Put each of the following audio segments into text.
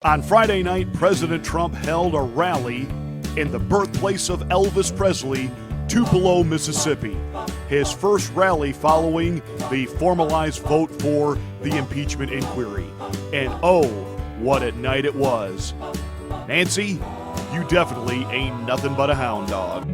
On Friday night, President Trump held a rally in the birthplace of Elvis Presley, Tupelo, Mississippi. His first rally following the formalized vote for the impeachment inquiry. And oh, what a night it was. Nancy, you definitely ain't nothing but a hound dog.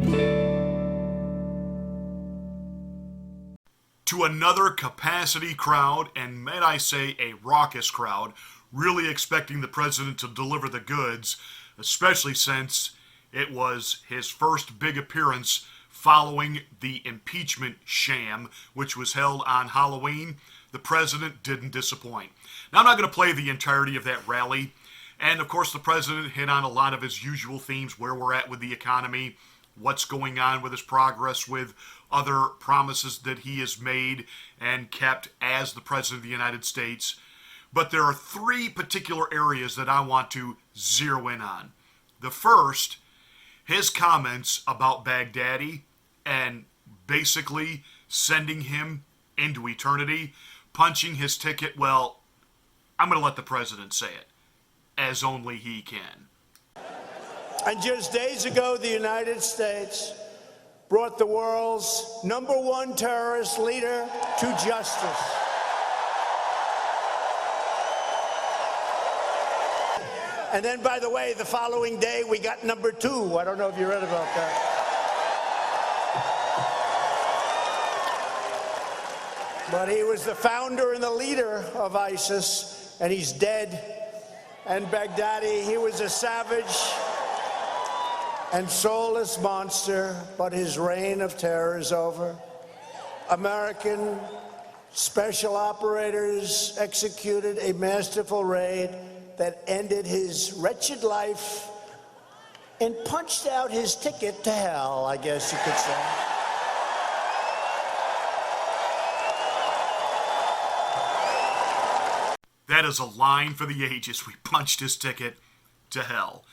To another capacity crowd, and might I say a raucous crowd, really expecting the president to deliver the goods, especially since it was his first big appearance following the impeachment sham, which was held on Halloween. The president didn't disappoint. Now, I'm not going to play the entirety of that rally, and of course the president hit on a lot of his usual themes, where we're at with the economy, what's going on with his progress with other promises that he has made and kept as the president of the United States. But there are three particular areas that I want to zero in on. The first, his comments about Baghdadi and basically sending him into eternity, punching his ticket. Well, I'm going to let the president say it, as only he can. And just days ago, the United States brought the world's #1 terrorist leader to justice. And then, by the way, the following day, we got #2. I don't know if you read about that. But he was the founder and the leader of ISIS, and he's dead. And Baghdadi, he was a savage and soulless monster, but his reign of terror is over. American special operators executed a masterful raid that ended his wretched life and punched out his ticket to hell, I guess you could say. That is a line for the ages. We punched his ticket to hell.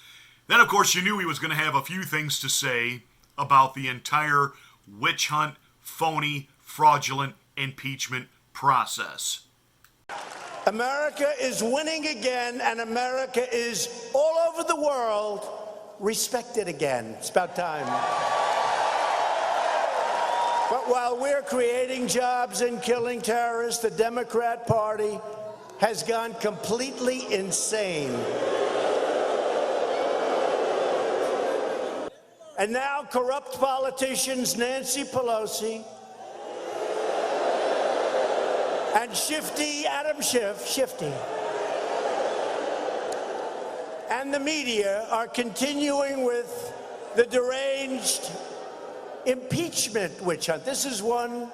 Then, of course, you knew he was going to have a few things to say about the entire witch hunt, phony, fraudulent impeachment process. America is winning again, and America is all over the world respected again. It's about time. But while we're creating jobs and killing terrorists, the Democrat Party has gone completely insane. And now corrupt politicians Nancy Pelosi and shifty Adam Schiff, and the media are continuing with the deranged impeachment witch hunt. This is one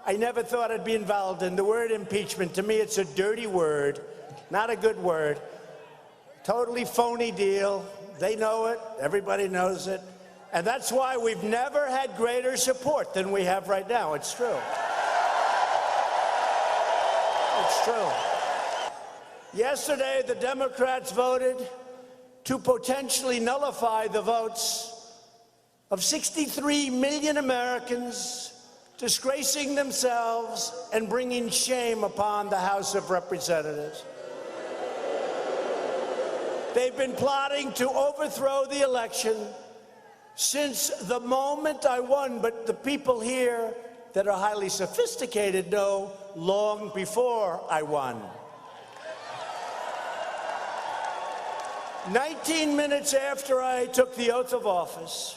I never thought I'd be involved in. The word impeachment, to me, it's a dirty word, not a good word. Totally phony deal. They know it. Everybody knows it. And that's why we've never had greater support than we have right now. It's true. It's true. Yesterday, the Democrats voted to potentially nullify the votes of 63 million Americans, disgracing themselves and bringing shame upon the House of Representatives. They've been plotting to overthrow the election since the moment I won, but the people here that are highly sophisticated know long before I won. 19 minutes after I took the oath of office,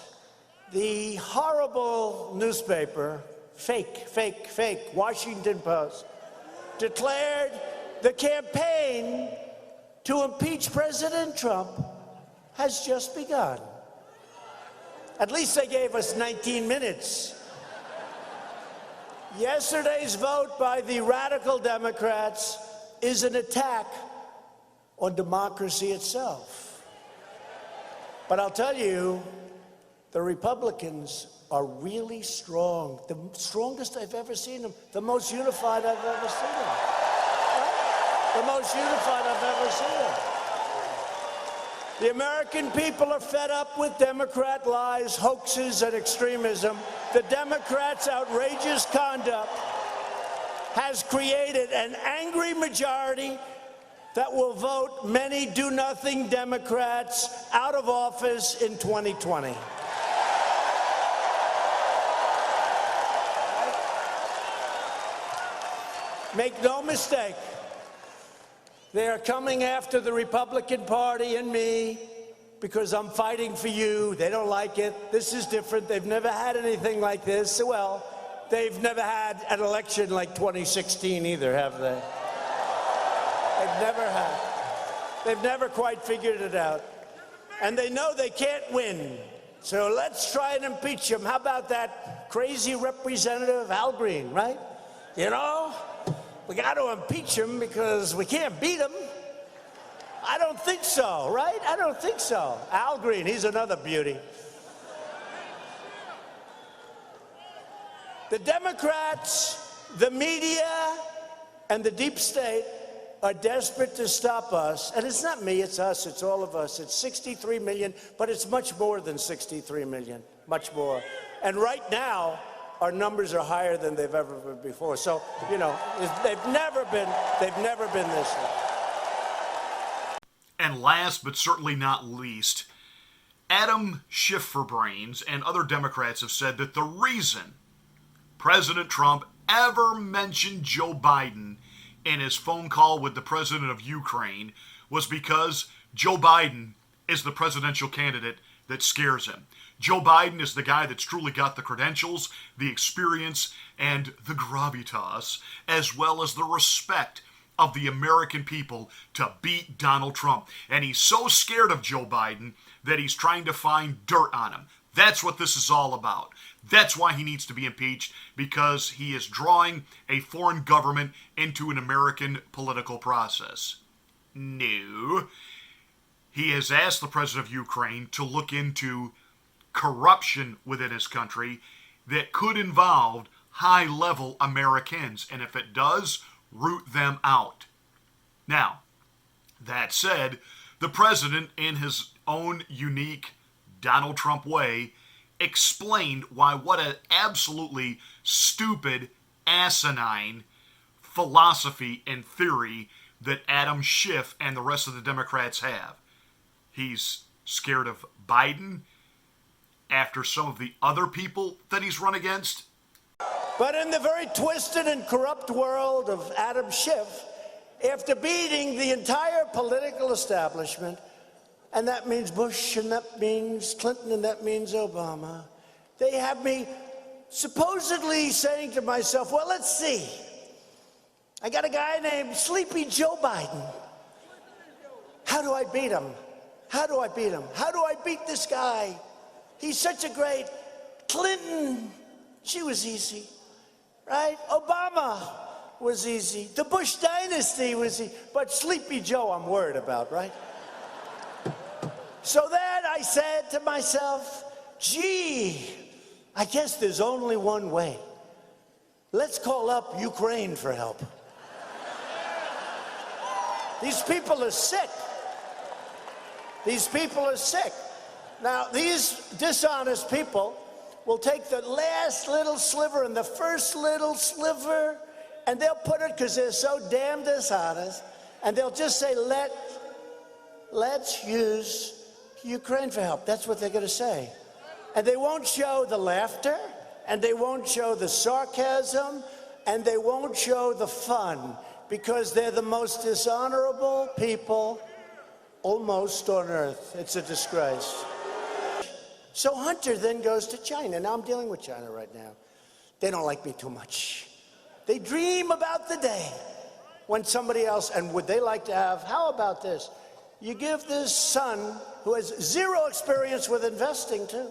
the horrible newspaper, fake, Washington Post, declared the campaign to impeach President Trump has just begun. At least they gave us 19 minutes. Yesterday's vote by the radical Democrats is an attack on democracy itself. But I'll tell you, the Republicans are really strong. The strongest I've ever seen them. The most unified I've ever seen them. Right? The most unified I've ever seen them. The American people are fed up with Democrat lies, hoaxes, and extremism. The Democrats' outrageous conduct has created an angry majority that will vote many do-nothing Democrats out of office in 2020. Make no mistake, they are coming after the Republican Party and me because I'm fighting for you. They don't like it. This is different. They've never had anything like this. Well, they've never had an election like 2016 either, have they? They've never had. They've never quite figured it out. And they know they can't win. So let's try and impeach him. How about that crazy Representative Al Green, right? You know, we got to impeach him because we can't beat him. I don't think so, right? I don't think so. Al Green, he's another beauty. The Democrats, the media, and the deep state are desperate to stop us. And it's not me, it's us, it's all of us. It's 63 million, but it's much more than 63 million, much more. And right now, our numbers are higher than they've ever been before. So, you know, they've never been this low. And last but certainly not least, Adam Schiff-for-Brains and other Democrats have said that the reason President Trump ever mentioned Joe Biden in his phone call with the president of Ukraine was because Joe Biden is the presidential candidate that scares him. Joe Biden is the guy that's truly got the credentials, the experience, and the gravitas, as well as the respect of the American people to beat Donald Trump. And he's so scared of Joe Biden that he's trying to find dirt on him. That's what this is all about. That's why he needs to be impeached, because he is drawing a foreign government into an American political process. No. He has asked the president of Ukraine to look into corruption within his country that could involve high-level Americans, and if it does, root them out. Now, that said, the president, in his own unique Donald Trump way, explained why what an absolutely stupid, asinine philosophy and theory that Adam Schiff and the rest of the Democrats have. He's scared of Biden after some of the other people that he's run against. But in the very twisted and corrupt world of Adam Schiff, after beating the entire political establishment, and that means Bush, and that means Clinton, and that means Obama, they have me supposedly saying to myself, well, let's see. I got a guy named Sleepy Joe Biden. How do I beat him? How do I beat him? How do I beat this guy? He's such a great Clinton. She was easy, right? Obama was easy. The Bush dynasty was easy. But Sleepy Joe, I'm worried about, right? So then I said to myself, gee, I guess there's only one way. Let's call up Ukraine for help. These people are sick. These people are sick. Now, these dishonest people will take the last little sliver and the first little sliver, and they'll put it, because they're so damn dishonest, and they'll just say, let's use Ukraine for help. That's what they're going to say. And they won't show the laughter, and they won't show the sarcasm, and they won't show the fun, because they're the most dishonorable people almost on earth. It's a disgrace. So Hunter then goes to China. Now I'm dealing with China right now. They don't like me too much. They dream about the day when somebody else, and would they like to have, how about this? You give this son, who has zero experience with investing too,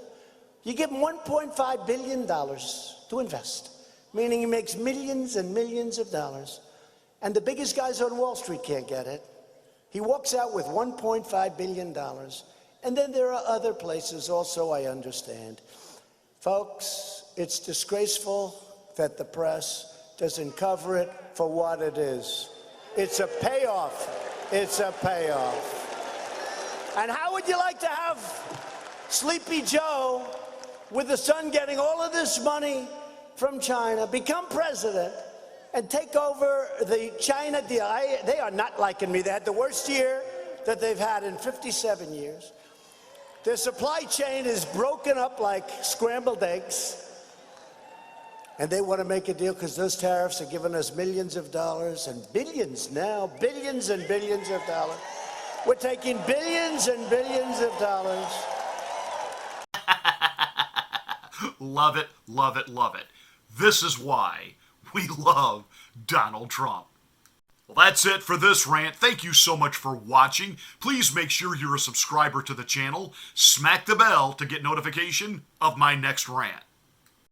you give him $1.5 billion to invest, meaning he makes millions and millions of dollars. And the biggest guys on Wall Street can't get it. He walks out with $1.5 billion. And then there are other places also, I understand. Folks, it's disgraceful that the press doesn't cover it for what it is. It's a payoff. It's a payoff. And how would you like to have Sleepy Joe, with the son getting all of this money from China, become president, and take over the China deal. They are not liking me. They had the worst year that they've had in 57 years. Their supply chain is broken up like scrambled eggs. And they want to make a deal because those tariffs are giving us millions of dollars and billions now, billions and billions of dollars. We're taking billions and billions of dollars. Love it, love it, love it. This is why we love Donald Trump. Well, that's it for this rant. Thank you so much for watching. Please make sure you're a subscriber to the channel. Smack the bell to get notification of my next rant.